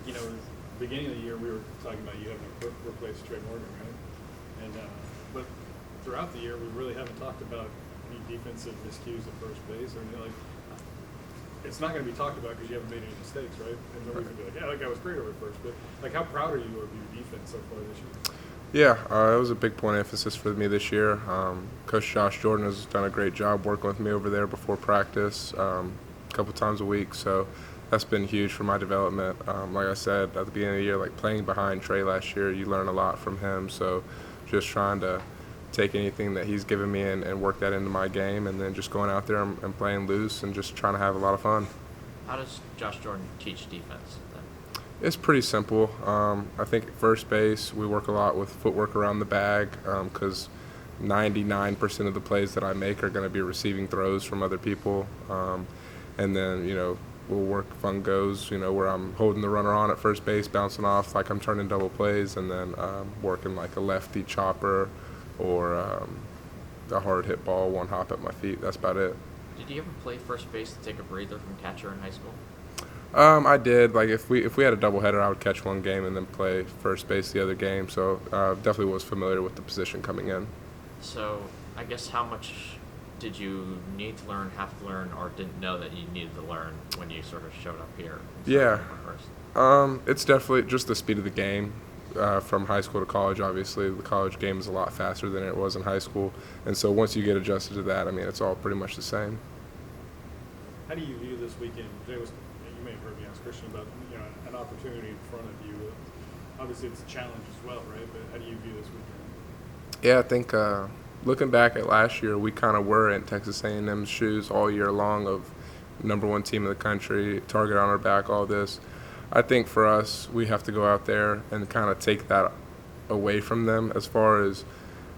you know, beginning of the year, we were talking about you having to replace Trey Morgan, right? And but throughout the year, we really haven't talked about any defensive miscues at first base or anything like. It's not going to be talked about because you haven't made any mistakes, right? And nobody's going to be like, yeah, that guy was great over at first. But like, how proud are you of your defense so far this year? Yeah, it was a big point of emphasis for me this year. Coach Josh Jordan has done a great job working with me over there before practice, a couple times a week. So that's been huge for my development. Like I said at the beginning of the year, like playing behind Trey last year, you learn a lot from him. So just trying to take anything that he's given me and work that into my game, and then just going out there and playing loose and just trying to have a lot of fun. How does Josh Jordan teach defense then? It's pretty simple. I think at first base we work a lot with footwork around the bag because 99% of the plays that I make are going to be receiving throws from other people. And then, we'll work fun goes, where I'm holding the runner on at first base, bouncing off like I'm turning double plays, and then working like a lefty chopper or a hard hit ball, one hop at my feet. That's about it. Did you ever play first base to take a breather from catcher in high school? I did. Like if we had a doubleheader, I would catch one game and then play first base the other game. So definitely was familiar with the position coming in. So I guess how much did you need to learn, have to learn, or didn't know that you needed to learn when you sort of showed up here? Yeah. First? It's definitely just the speed of the game. From high school to college, obviously, the college game is a lot faster than it was in high school. And so once you get adjusted to that, I mean, it's all pretty much the same. How do you view this weekend? You may have heard me ask Christian about an opportunity in front of you. Obviously, it's a challenge as well, right? But how do you view this weekend? Yeah, I think looking back at last year, we kind of were in Texas A&M's shoes all year long of #1 team in the country, target on our back, all this. I think for us, we have to go out there and kind of take that away from them as far as,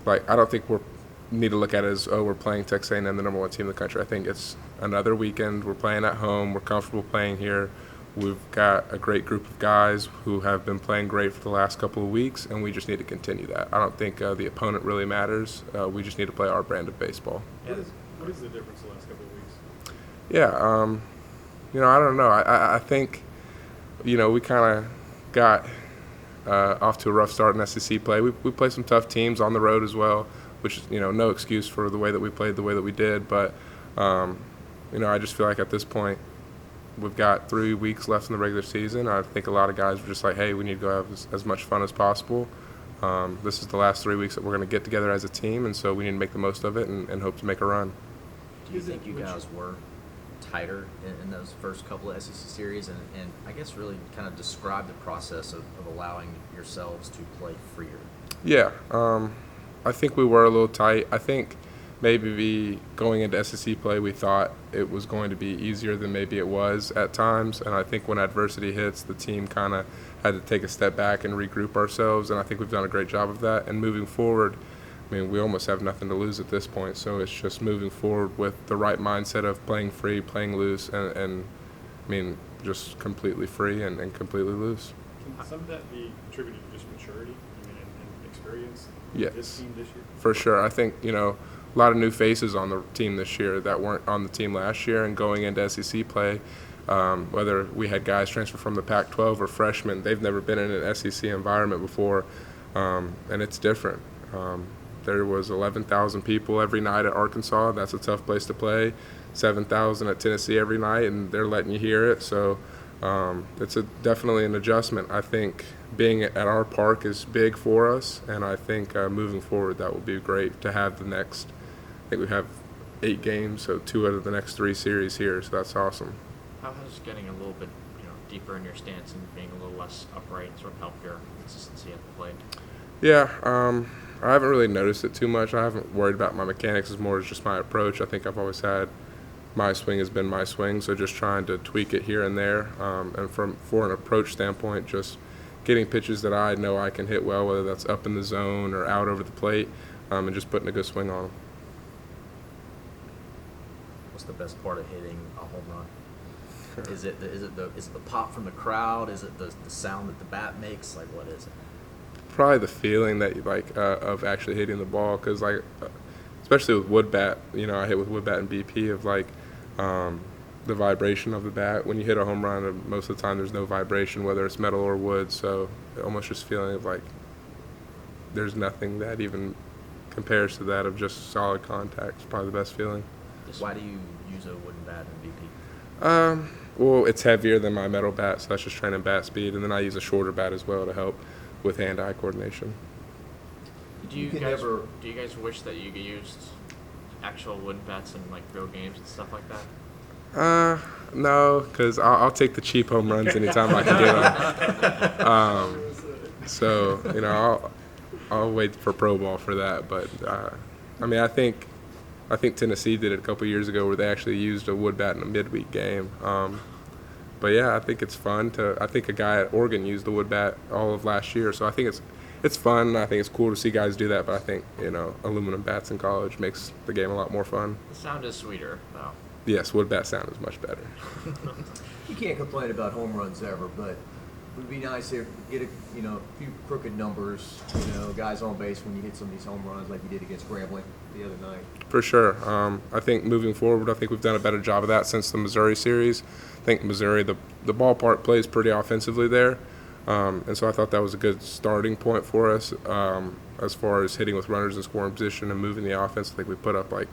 like, I don't think we need to look at it as, oh, we're playing Texas A&M, the #1 team in the country. I think it's another weekend. We're playing at home. We're comfortable playing here. We've got a great group of guys who have been playing great for the last couple of weeks, and we just need to continue that. I don't think the opponent really matters. We just need to play our brand of baseball. What is the difference the last couple of weeks? Yeah, I don't know. I think – we kind of got off to a rough start in SEC play. We played some tough teams on the road as well, which is, no excuse for the way that we played the way that we did. But, I just feel like at this point we've got 3 weeks left in the regular season. I think a lot of guys were just like, hey, we need to go have as much fun as possible. This is the last 3 weeks that we're going to get together as a team, and so we need to make the most of it and hope to make a run. Do you think you guys were tighter in those first couple of SEC series, and I guess really kind of describe the process of allowing yourselves to play freer? Yeah, I think we were a little tight. I think maybe going into SEC play, we thought it was going to be easier than maybe it was at times, and I think when adversity hits, the team kind of had to take a step back and regroup ourselves, and I think we've done a great job of that. And moving forward, I mean, we almost have nothing to lose at this point, so it's just moving forward with the right mindset of playing free, playing loose, and I mean, just completely free and completely loose. Can some of that be attributed to just maturity and experience? Yes. This team this year? For sure. I think, a lot of new faces on the team this year that weren't on the team last year, and going into SEC play, whether we had guys transfer from the Pac-12 or freshmen, they've never been in an SEC environment before, and it's different. There was 11,000 people every night at Arkansas. That's a tough place to play. 7,000 at Tennessee every night, and they're letting you hear it. So it's definitely an adjustment. I think being at our park is big for us, and I think moving forward that will be great to have the next – I think we have 8 games, so 2 out of the next 3 series here, so that's awesome. How has getting a little bit deeper in your stance and being a little less upright sort of helped your consistency at the plate? Yeah, I haven't really noticed it too much. I haven't worried about my mechanics as more as just my approach. I think I've always had my swing has been my swing, so just trying to tweak it here and there. And for an approach standpoint, just getting pitches that I know I can hit well, whether that's up in the zone or out over the plate, and just putting a good swing on them. What's the best part of hitting a home run? Is it the pop from the crowd? Is it the sound that the bat makes? Like, what is it? Probably the feeling that you like of actually hitting the ball, because especially with wood bat, I hit with wood bat and BP of the vibration of the bat. When you hit a home run, most of the time there's no vibration, whether it's metal or wood. So almost just feeling of like there's nothing that even compares to that of just solid contact. It's probably the best feeling. Why do you use a wooden bat in VP? Well, it's heavier than my metal bat, so that's just training bat speed. And then I use a shorter bat as well to help with hand-eye coordination. Do you guys wish that you used actual wooden bats in like real games and stuff like that? No, because I'll take the cheap home runs anytime I can get them. So I'll wait for pro ball for that. But I mean, I think Tennessee did it a couple years ago where they actually used a wood bat in a midweek game. But yeah, I think it's fun I think a guy at Oregon used the wood bat all of last year, so I think it's fun. I think it's cool to see guys do that, but I think aluminum bats in college makes the game a lot more fun. The sound is sweeter, though. Yes, wood bat sound is much better. You can't complain about home runs ever, but it would be nice to get a few crooked numbers, guys on base when you hit some of these home runs like you did against Grambling the other night. For sure. I think moving forward, I think we've done a better job of that since the Missouri series. I think Missouri, the ballpark plays pretty offensively there. And so I thought that was a good starting point for us as far as hitting with runners in scoring position and moving the offense. I think we put up like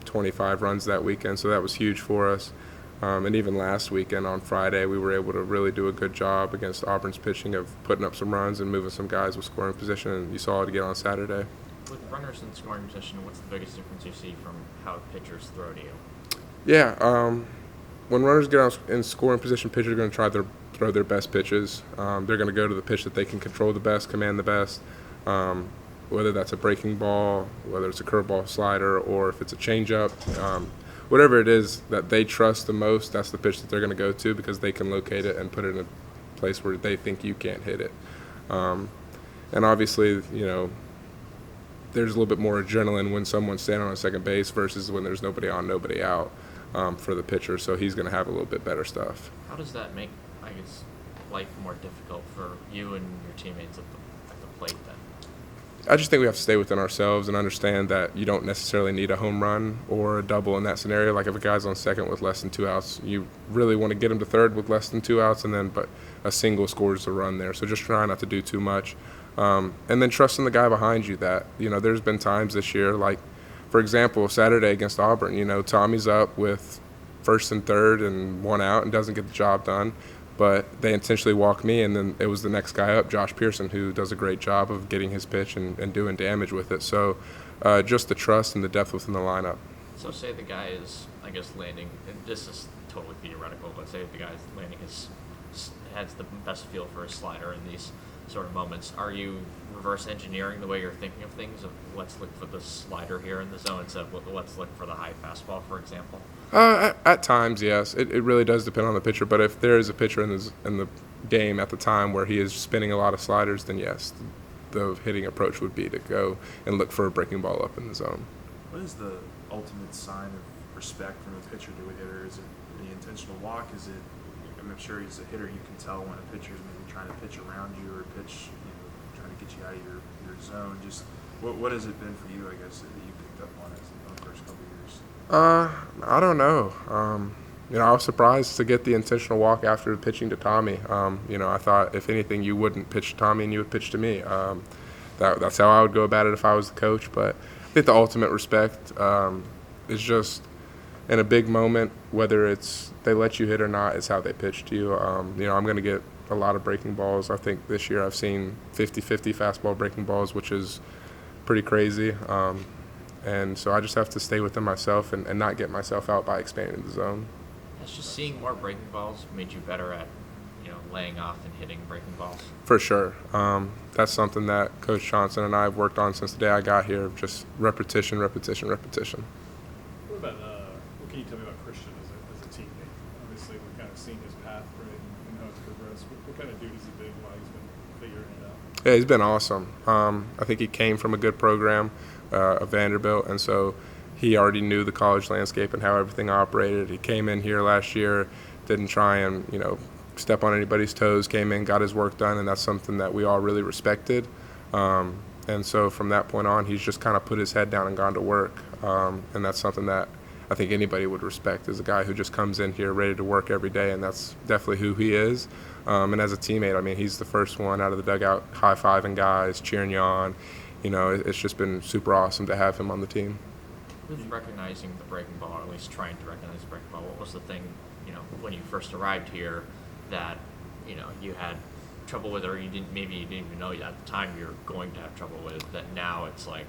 25 runs that weekend, so that was huge for us. And even last weekend on Friday, we were able to really do a good job against Auburn's pitching of putting up some runs and moving some guys with scoring position, and you saw it again on Saturday. With runners in scoring position, what's the biggest difference you see from how pitchers throw to you? Yeah, when runners get in scoring position, pitchers are going to try to throw their best pitches. They're going to go to the pitch that they can control the best, command the best, whether that's a breaking ball, whether it's a curveball, slider, or if it's a changeup. Whatever it is that they trust the most, that's the pitch that they're going to go to because they can locate it and put it in a place where they think you can't hit it. And obviously, there's a little bit more adrenaline when someone's standing on second base versus when there's nobody on, nobody out for the pitcher. So he's going to have a little bit better stuff. How does that make, I guess, life more difficult for you and your teammates at the plate then? I just think we have to stay within ourselves and understand that you don't necessarily need a home run or a double in that scenario. Like if a guy's on second with less than 2 outs, you really want to get him to third with less than 2 outs, but a single scores a run there. So just try not to do too much. And then trusting the guy behind you that, there's been times this year, like, for example, Saturday against Auburn, Tommy's up with first and third and 1 out and doesn't get the job done. But they intentionally walk me, and then it was the next guy up, Josh Pearson, who does a great job of getting his pitch and doing damage with it. So just the trust and the depth within the lineup. So say the guy is, I guess, landing, and this is totally theoretical, but say the guy's landing has the best feel for his slider in these sort of moments. Are you reverse engineering the way you're thinking of things of let's look for the slider here in the zone instead of let's look for the high fastball, for example? At times, yes. It really does depend on the pitcher. But if there is a pitcher in the game at the time where he is spinning a lot of sliders, then yes, the hitting approach would be to go and look for a breaking ball up in the zone. What is the ultimate sign of respect from a pitcher to a hitter? Is it the intentional walk? Is it? I'm sure as a hitter you can tell when a pitcher is maybe trying to pitch around you or pitch, trying to get you out of your zone. Just what has it been for you? I guess that you picked up on it in the first couple of years. I don't know. I was surprised to get the intentional walk after pitching to Tommy. I thought if anything you wouldn't pitch to Tommy and you would pitch to me. That's how I would go about it if I was the coach. But I think the ultimate respect is just in a big moment, whether it's they let you hit or not, is how they pitch to you. I'm going to get a lot of breaking balls. I think this year I've seen 50-50 fastball breaking balls, which is pretty crazy. And so I just have to stay within myself and not get myself out by expanding the zone. Has just seeing more breaking balls made you better at, laying off and hitting breaking balls? For sure. That's something that Coach Johnson and I have worked on since the day I got here, just repetition. What can you tell me about Christian as a teammate? Obviously, we've kind of seen his path, right, and how it's progressed. What kind of dude has he been while he's been figuring it out? Yeah, he's been awesome. I think he came from a good program, Vanderbilt, and so he already knew the college landscape and how everything operated. He came in here last year, didn't try and, step on anybody's toes, came in, got his work done, and that's something that we all really respected. And so from that point on, he's just kind of put his head down and gone to work. And that's something that I think anybody would respect is a guy who just comes in here ready to work every day, and that's definitely who he is. And as a teammate, I mean, he's the first one out of the dugout high-fiving guys, cheering you on. You know, it's just been super awesome to have him on the team. With recognizing the breaking ball, or at least trying to recognize the breaking ball, what was the thing, you know, when you first arrived here that, you know, you had trouble with, or maybe you didn't even know at the time you're going to have trouble with, that now it's like,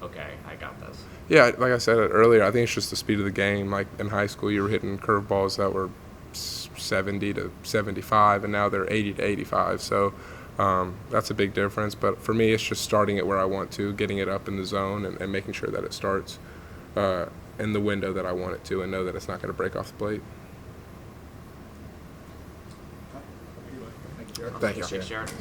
okay, I got this? Yeah, like I said earlier, I think it's just the speed of the game. Like in high school, you were hitting curveballs that were 70 to 75, and now they're 80 to 85. So that's a big difference. But for me, it's just starting it where I want to, getting it up in the zone, and making sure that it starts in the window that I want it to, and know that it's not going to break off the plate. Anyway, thank you, Jared. Thank you. Thanks, Jared.